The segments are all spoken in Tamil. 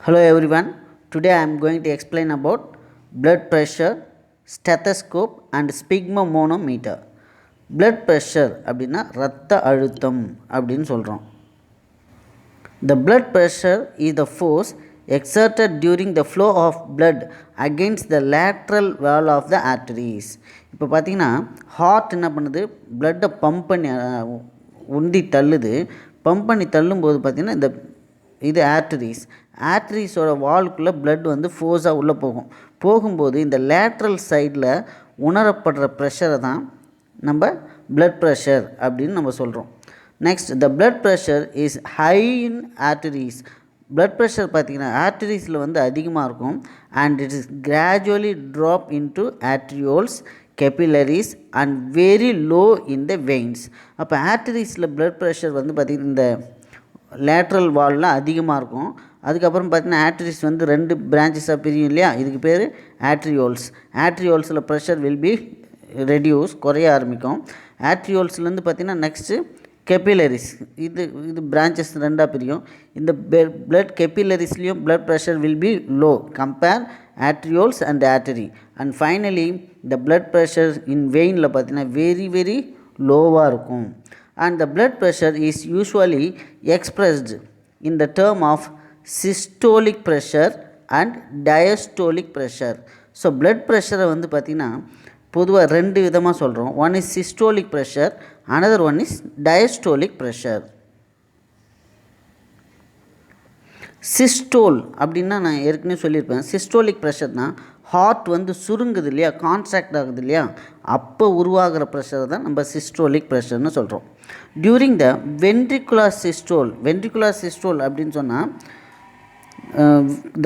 Hello everyone. Today I am going to explain about blood pressure, stethoscope and sphygmomanometer. Blood pressure அப்படின்னா இரத்த அழுத்தம் அப்படின்னு சொல்கிறோம். The blood pressure is the force exerted during the flow of blood against the lateral wall of the arteries. இப்போ பார்த்தீங்கன்னா ஹார்ட் என்ன பண்ணுது, பிளட்டை பம்ப் பண்ணி உந்தி தள்ளுது. பம்ப் பண்ணி தள்ளும்போது பார்த்திங்கன்னா இந்த இது ஆர்டரிஸோட வால்குள்ளே பிளட் வந்து ஃபோர்ஸாக உள்ளே போகும்போது இந்த லேட்ரல் சைடில் உணரப்படுற ப்ரெஷரை தான் நம்ம பிளட் ப்ரெஷர் அப்படின்னு நம்ம சொல்கிறோம். Next, the blood pressure is high in arteries. Blood pressure பார்த்திங்கன்னா ஆர்டரிஸில் வந்து அதிகமாக இருக்கும். And it is gradually drop into arterioles, capillaries and very low in the veins. அப்போ ஆர்டரிஸில் பிளட் ப்ரெஷர் வந்து பார்த்திங்கன்னா இந்த லேட்ரல் வாலில் அதிகமாக இருக்கும். அதுக்கப்புறம் பார்த்திங்கன்னா ஆர்டரிஸ் வந்து 2 பிரான்ச்சஸாக பிரியும் இல்லையா, இதுக்கு பேர் ஆர்ட்ரியோல்ஸ். ஆர்ட்ரியோல்ஸில் ப்ரெஷர் வில் பி ரெடியூஸ், குறைய ஆரம்பிக்கும். ஆர்ட்ரியோல்ஸ்லேருந்து பார்த்திங்கன்னா நெக்ஸ்ட்டு கெப்பிலரிஸ், இது பிரான்ச்சஸ் 2ஆக பிரியும். இந்த பிளட் கெப்பிலரிஸ்லேயும் blood pressure will be low compare arterioles and artery. And finally இந்த பிளட் ப்ரெஷர் இன் வெயினில் பார்த்திங்கன்னா வெரி வெரி லோவாக இருக்கும். And the blood pressure is usually expressed in the term of systolic pressure and diastolic pressure. So blood pressure வந்து பார்த்திங்கன்னா பொதுவாக 2 விதமாக சொல்கிறோம். One is systolic pressure, another one is diastolic pressure. Systole அப்படின்னா நான் ஏற்கனவே சொல்லியிருப்பேன். சிஸ்டோலிக் ப்ரெஷர்னால் ஹார்ட் வந்து சுருங்குது இல்லையா, கான்ட்ராக்ட் ஆகுது இல்லையா, அப்போ உருவாகிற ப்ரெஷர் தான் நம்ம சிஸ்டோலிக் ப்ரெஷர்னு சொல்கிறோம். டியூரிங் த வென்ட்ரிகுலர் சிஸ்டோல் அப்படின்னு சொன்னால்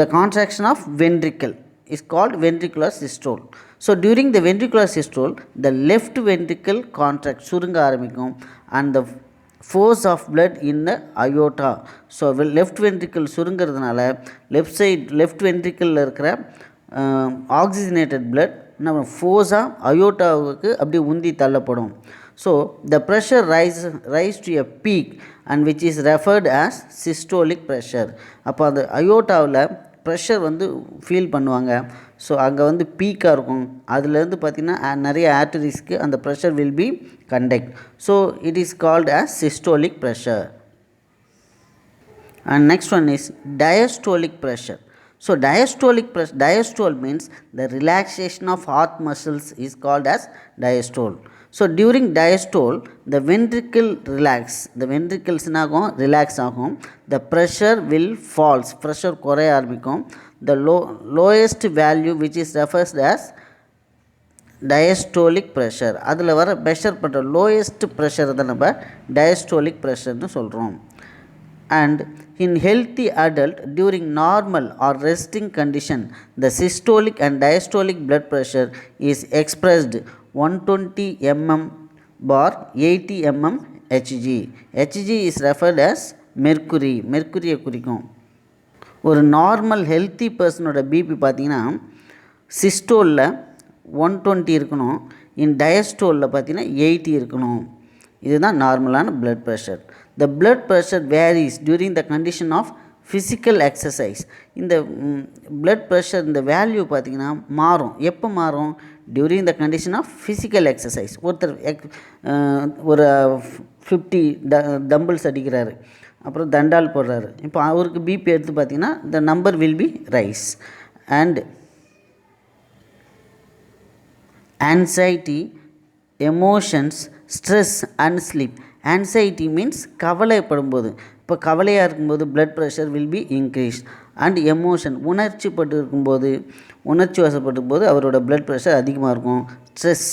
the contraction of ventricle is called ventricular systole. So during the ventricular systole, the left ventricle contract, சுருங்க ஆரம்பிக்கும், and the force of blood in the aorta. So left ventricle சுருங்கிறதுனால left ventricle இருக்கிற oxygenated blood நம்ம ஃபோர்ஸாக அயோட்டாவுக்கு அப்படி உந்தி தள்ளப்படும். So the pressure rise to a peak and which is referred as systolic pressure. அப்போ அந்த அயோட்டாவில் ப்ரெஷர் வந்து ஃபீல் பண்ணுவாங்க. ஸோ அங்கே வந்து பீக்காக இருக்கும். அதுலேருந்து பார்த்திங்கன்னா நிறைய ஆர்டரிஸ்க்கு அந்த pressure will B conduct. So it is called as systolic pressure. And next one is diastolic pressure. So diastole means the relaxation of heart muscles is called as diastole. So during diastole the ventricle relax ஆகும். The pressure will falls, pressure குறைய ஆரம்பிக்கும். The lowest value which is referred as diastolic pressure. அதில் வர மெஷர் பண்ணுற lowest pressure தான் நம்ம diastolic pressureனு சொல்கிறோம். And in healthy adult during normal or resting condition the systolic and diastolic blood pressure is expressed 120 mm bar 80 mm Hg. Hg is referred as மெர்க்குரியை குறிக்கும். ஒரு நார்மல் ஹெல்த்தி பர்சனோட பிபி பார்த்திங்கன்னா சிஸ்டோலில் 120 இருக்கணும், இன் டயஸ்டோலில் பார்த்திங்கன்னா 80 இருக்கணும். இதுதான் நார்மலான blood pressure. The blood pressure varies during the condition of physical exercise. இந்த blood pressure இந்த வேல்யூ பார்த்திங்கன்னா மாறும். எப்போ மாறும்? During the condition of physical exercise. ஒருத்தர் ஒரு 50 டம்பிள்ஸ் அடிக்கிறாரு, அப்புறம் தண்டால் போடுறாரு. இப்போ அவருக்கு பிபி எடுத்து பார்த்திங்கன்னா the number will be rice. And anxiety, emotions, stress and sleep. Anxiety means கவலைப்படும்போது, இப்போ கவலையாக இருக்கும்போது blood pressure will be increased. And emotion, உணர்ச்சி வசப்பட்டும்போது அவரோட blood pressure அதிகமாக இருக்கும். ஸ்ட்ரெஸ்,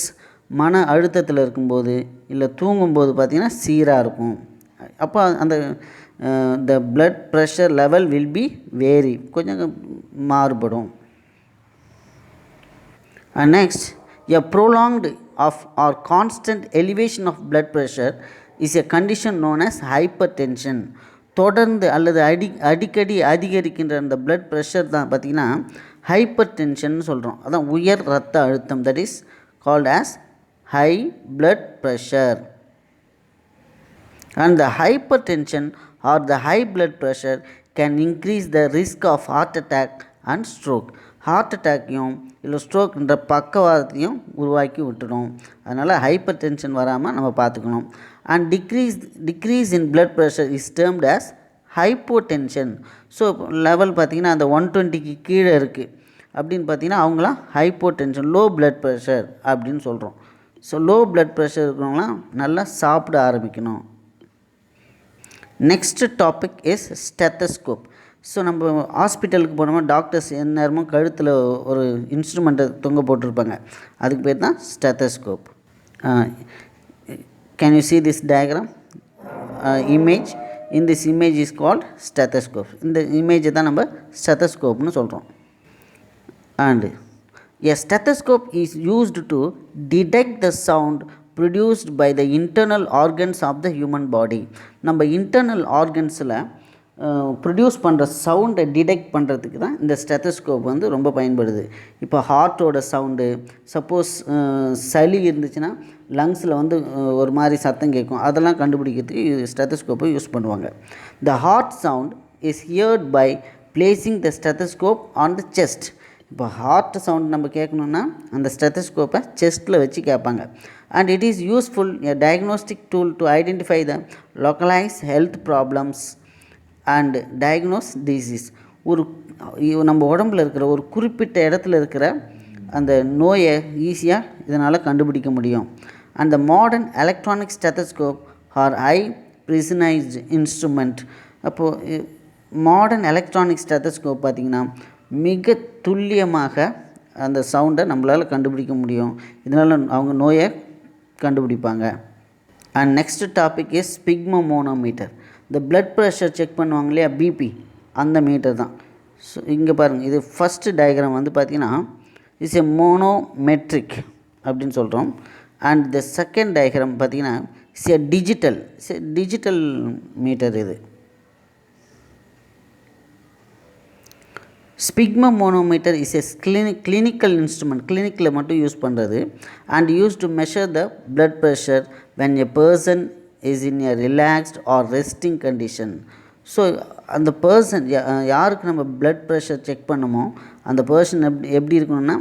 மன அழுத்தத்தில் இருக்கும்போது இல்லை தூங்கும்போது பார்த்திங்கன்னா சீராக இருக்கும். அப்போ அந்த the blood pressure level will be vary, கொஞ்சம் மாறுபடும். And next, a prolonged or constant elevation of blood pressure is a condition known as hypertension. தொடர்ந்து அல்லது அடிக்கடி அதிகரிக்கின்ற அந்த பிளட் ப்ரெஷர் தான் பார்த்திங்கன்னா ஹைப்பர் டென்ஷன் சொல்கிறோம். அதான் உயர் இரத்த அழுத்தம், that is called as high blood pressure. And the hypertension or the high blood pressure can increase the risk of heart attack and stroke. Heart அட்டாக்கையும் இல்லை ஸ்ட்ரோக்ன்ற பக்கவாதத்தையும் உருவாக்கி விட்டுடும். அதனால் ஹைப்பர் டென்ஷன் வராமல் நம்ம பார்த்துக்கணும். And decrease in blood pressure is termed as hypotension. So level பார்த்திங்கன்னா அந்த 120க்கு கீழே இருக்குது அப்படின்னு பார்த்திங்கன்னா அவங்களாம் ஹைப்போடென்ஷன், லோ blood pressure அப்படின்னு சொல்கிறோம். ஸோ லோ blood pressure இருக்கிறவங்களாம் நல்லா சாப்பிட ஆரம்பிக்கணும். Next topic is stethoscope. So நம்ம ஹாஸ்பிட்டலுக்கு போனோம்னா டாக்டர்ஸ் எந்நேரமும் கழுத்தில் ஒரு இன்ஸ்ட்ருமெண்ட்டை தொங்க போட்டிருப்பாங்க. அதுக்கு பேர் தான் stethoscope. Can you see this diagram image? in this image is called stethoscope. இந்த இமேஜை தான் நம்ம ஸ்டெத்தஸ்கோப்னு சொல்கிறோம். and a stethoscope is used to detect the sound produced by the internal organs of the human body. நம்ம இன்டர்னல் ஆர்கன்ஸில் ப்ரொடியூஸ் பண்ணுற சவுண்டை டிடெக்ட் பண்ணுறதுக்கு தான் இந்த ஸ்டெத்தஸ்கோப் வந்து ரொம்ப பயன்படுது. இப்போ ஹார்ட்டோட சவுண்டு, சப்போஸ் சளி இருந்துச்சுன்னா லங்ஸில் வந்து ஒரு மாதிரி சத்தம் கேட்கும், அதெல்லாம் கண்டுபிடிக்கிறதுக்கு ஸ்டெத்தஸ்கோப்பை யூஸ் பண்ணுவாங்க. The heart sound is heard by placing the stethoscope on the chest. இப்போ ஹார்ட் சவுண்ட் நம்ம கேட்கணுன்னா அந்த ஸ்டெத்தஸ்கோப்பை செஸ்ட்டில் வச்சு கேட்பாங்க. And it is useful a diagnostic tool to identify the localise health problems and diagnose disease. நம்ம உடம்பில் இருக்கிற ஒரு குறிப்பிட்ட இடத்துல இருக்கிற அந்த நோயை ஈஸியாக இதனால் கண்டுபிடிக்க முடியும். And the modern electronic stethoscope are high precisionised instrument. அப்போது மாடர்ன் எலக்ட்ரானிக் ஸ்டெத்தஸ்கோப் பார்த்திங்கன்னா மிக துல்லியமாக அந்த சவுண்டை நம்மளால் கண்டுபிடிக்க முடியும். இதனால் அவங்க நோயை கண்டுபிடிப்பாங்க. And next topic is sphygmomanometer. இந்த blood pressure செக் பண்ணுவாங்க இல்லையா, பிபி, அந்த மீட்டர் தான். ஸோ இங்கே பாருங்கள், இது ஃபஸ்ட்டு டயக்ராம் வந்து பார்த்திங்கன்னா இஸ் எ மோனோமெட்ரிக் அப்படின்னு சொல்கிறோம். அண்ட் த செகண்ட் டயக்ராம் பார்த்திங்கன்னா இஸ் எ டிஜிட்டல் மீட்டர். இது ஸ்பிக்மோமோனோமீட்டர் இஸ் எ கிளினிக்கல் இன்ஸ்ட்ருமெண்ட், கிளினிக்கில் மட்டும் யூஸ் பண்ணுறது. And use to measure the blood pressure when a person is in a relaxed or resting condition. So அந்த பர்சன் யாருக்கு நம்ம blood pressure செக் பண்ணுமோ அந்த பர்சன் எப்படி இருக்கணும்னா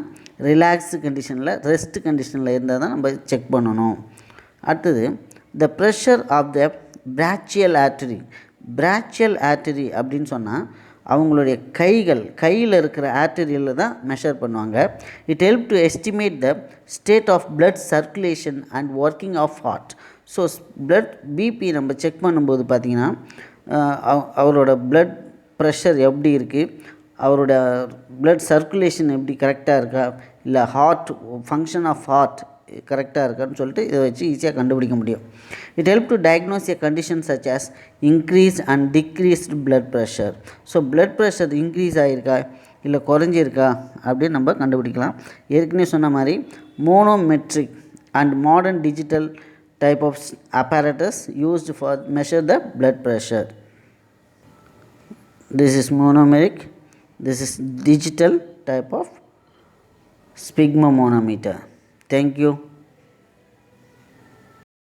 ரிலாக்ஸ்டு கண்டிஷனில், ரெஸ்ட் கண்டிஷனில் இருந்தால் தான் நம்ம செக் பண்ணணும். அடுத்தது the pressure of the brachial artery. brachial artery அப்படின்னு சொன்னால் அவங்களுடைய கையில் இருக்கிற ஆர்டரியில் தான் மெஷர் பண்ணுவாங்க. It help to estimate the state of blood circulation and working of heart. So BP நம்ம செக் பண்ணும்போது பார்த்திங்கன்னா அவரோட blood ப்ரெஷர் எப்படி இருக்குது, அவரோட blood சர்க்குலேஷன் எப்படி கரெக்டாக இருக்கா, இல்லை ஹார்ட் ஃபங்க்ஷன் ஆஃப் ஹார்ட் கரெக்டாக இருக்கான்னு சொல்லிட்டு இதை வச்சு ஈஸியாக கண்டுபிடிக்க முடியும். It help to diagnose a condition such as increase and decreased blood pressure. So blood pressure increase ஆகிருக்கா இல்லை குறைஞ்சிருக்கா அப்படின்னு நம்ம கண்டுபிடிக்கலாம். ஏற்கனவே சொன்ன மாதிரி manometric and modern digital type of apparatus used for measure the blood pressure. This is monomeric, this is digital type of sphygmomanometer. Thank you.